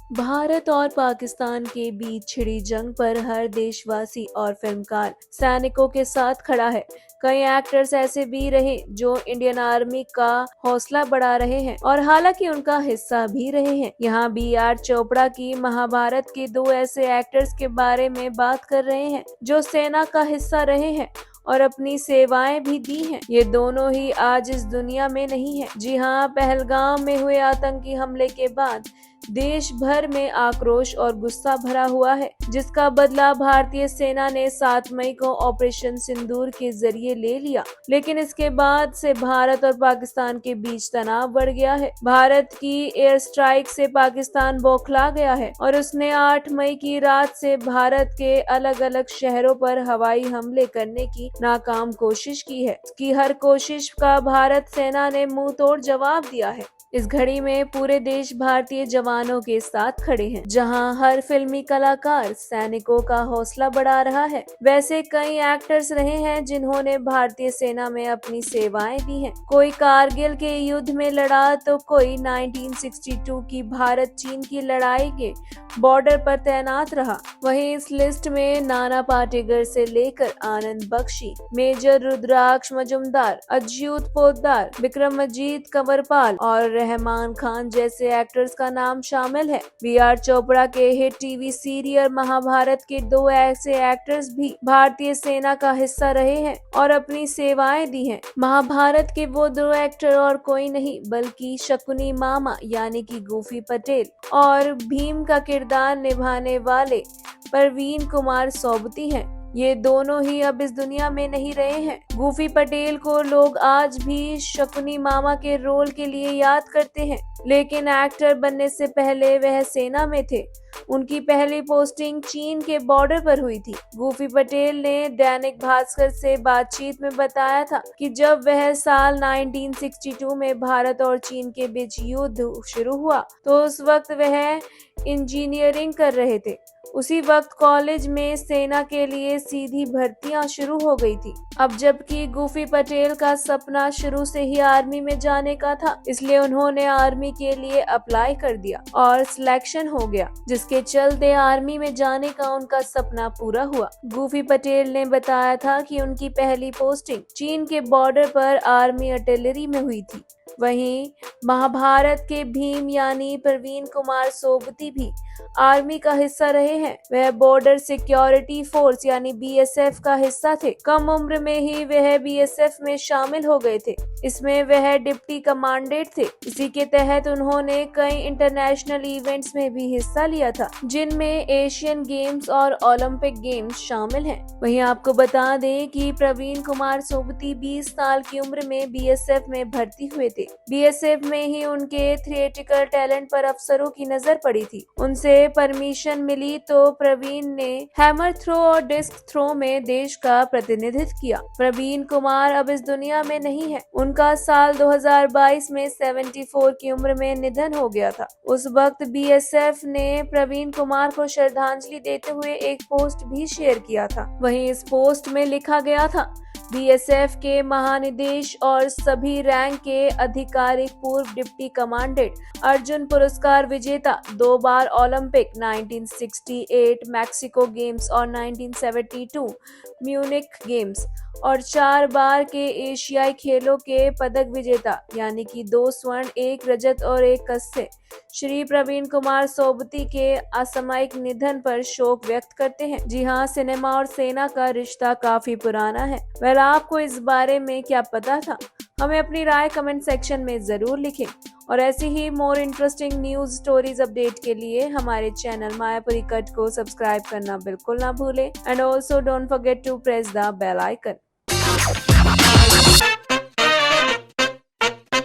भारत और पाकिस्तान के बीच छिड़ी जंग पर हर देशवासी और फिल्मकार सैनिकों के साथ खड़ा है। कई एक्टर्स ऐसे भी रहे जो इंडियन आर्मी का हौसला बढ़ा रहे हैं और हालांकि उनका हिस्सा भी रहे हैं। यहाँ बी.आर. चोपड़ा की महाभारत के दो ऐसे एक्टर्स के बारे में बात कर रहे हैं जो सेना का हिस्सा रहे हैं और अपनी सेवाएं भी दी हैं। ये दोनों ही आज इस दुनिया में नहीं है। जी हाँ, पहलगाम में हुए आतंकी हमले के बाद देश भर में आक्रोश और गुस्सा भरा हुआ है, जिसका बदला भारतीय सेना ने 7 मई को ऑपरेशन सिंदूर के जरिए ले लिया। लेकिन इसके बाद से भारत और पाकिस्तान के बीच तनाव बढ़ गया है। भारत की एयर स्ट्राइक से पाकिस्तान बौखला गया है और उसने 8 मई की रात से भारत के अलग अलग शहरों पर हवाई हमले करने की नाकाम कोशिश की है। इसकी हर कोशिश का भारत सेना ने मुंह तोड़ जवाब दिया है। इस घड़ी में पूरे देश भारतीय जवानों के साथ खड़े हैं, जहां हर फिल्मी कलाकार सैनिकों का हौसला बढ़ा रहा है। वैसे कई एक्टर्स रहे हैं जिन्होंने भारतीय सेना में अपनी सेवाएं दी हैं। कोई कारगिल के युद्ध में लड़ा तो कोई 1962 की भारत चीन की लड़ाई के बॉर्डर पर तैनात रहा। वहीं इस लिस्ट में नाना पाटेकर से लेकर आनंद बख्शी, मेजर रुद्राक्ष मजुमदार, अच्युत पोद्दार, विक्रमजीत कंवरपाल और रहमान खान जैसे एक्टर्स का नाम शामिल है। बी.आर. चोपड़ा के हिट टीवी सीरियल महाभारत के दो ऐसे एक्टर्स भी भारतीय सेना का हिस्सा रहे हैं और अपनी सेवाएं दी हैं। महाभारत के वो दो एक्टर और कोई नहीं बल्कि शकुनी मामा यानी कि गूफी पटेल और भीम का किरदार निभाने वाले प्रवीण कुमार सोबती हैं। ये दोनों ही अब इस दुनिया में नहीं रहे हैं। गूफी पटेल को लोग आज भी शकुनी मामा के रोल के लिए याद करते हैं, लेकिन एक्टर बनने से पहले वह सेना में थे। उनकी पहली पोस्टिंग चीन के बॉर्डर पर हुई थी। गूफी पटेल ने दैनिक भास्कर से बातचीत में बताया था कि जब वह साल 1962 में भारत और चीन के बीच युद्ध शुरू हुआ तो उस वक्त वह इंजीनियरिंग कर रहे थे। उसी वक्त कॉलेज में सेना के लिए सीधी भर्तियां शुरू हो गई थी। अब जबकि गूफी पटेल का सपना शुरू से ही आर्मी में जाने का था, इसलिए उन्होंने आर्मी के लिए अप्लाई कर दिया और सिलेक्शन हो गया, जिसके चलते आर्मी में जाने का उनका सपना पूरा हुआ। गूफी पटेल ने बताया था कि उनकी पहली पोस्टिंग चीन के बॉर्डर पर आर्मी आर्टिलरी में हुई थी। वहीं महाभारत के भीम यानी प्रवीण कुमार सोबती भी आर्मी का हिस्सा रहे हैं। वह बॉर्डर सिक्योरिटी फोर्स यानी बीएसएफ का हिस्सा थे। कम उम्र में ही वह बीएसएफ में शामिल हो गए थे। इसमें वह डिप्टी कमांडेंट थे। इसी के तहत उन्होंने कई इंटरनेशनल इवेंट्स में भी हिस्सा लिया था, जिनमें एशियन गेम्स और ओलंपिक गेम्स शामिल हैं। वहीं आपको बता दें कि प्रवीण कुमार सोबती 20 साल की उम्र में बीएसएफ में भर्ती हुए थे। बीएसएफ में ही उनके थिएट्रिकल टैलेंट पर अफसरों की नजर पड़ी थी। उनसे परमिशन मिली तो प्रवीण ने हैमर थ्रो और डिस्क थ्रो में देश का प्रतिनिधित्व किया। प्रवीण कुमार अब इस दुनिया में नहीं है। उनका साल 2022 में 74 की उम्र में निधन हो गया था। उस वक्त बीएसएफ ने प्रवीण कुमार को श्रद्धांजलि देते हुए एक पोस्ट भी शेयर किया था। वहीं इस पोस्ट में लिखा गया था, बीएसएफ के महानिदेश और सभी रैंक के आधिकारिक पूर्व डिप्टी कमांडेंट, अर्जुन पुरस्कार विजेता, 2 बार ओलंपिक 1968 मैक्सिको गेम्स और 1972 म्यूनिख गेम्स और 4 बार के एशियाई खेलों के पदक विजेता यानी कि 2 स्वर्ण, 1 रजत और 1 कांस्य श्री प्रवीण कुमार सोबती के असामयिक निधन पर शोक व्यक्त करते हैं। जी हाँ, सिनेमा और सेना का रिश्ता काफी पुराना है। वह आपको इस बारे में क्या पता था? हमें अपनी राय कमेंट सेक्शन में जरूर लिखें और ऐसी ही more interesting news stories update के लिए हमारे चैनल मायापुरी कट को सब्सक्राइब करना बिल्कुल ना भूलें and also don't forget to press the bell icon.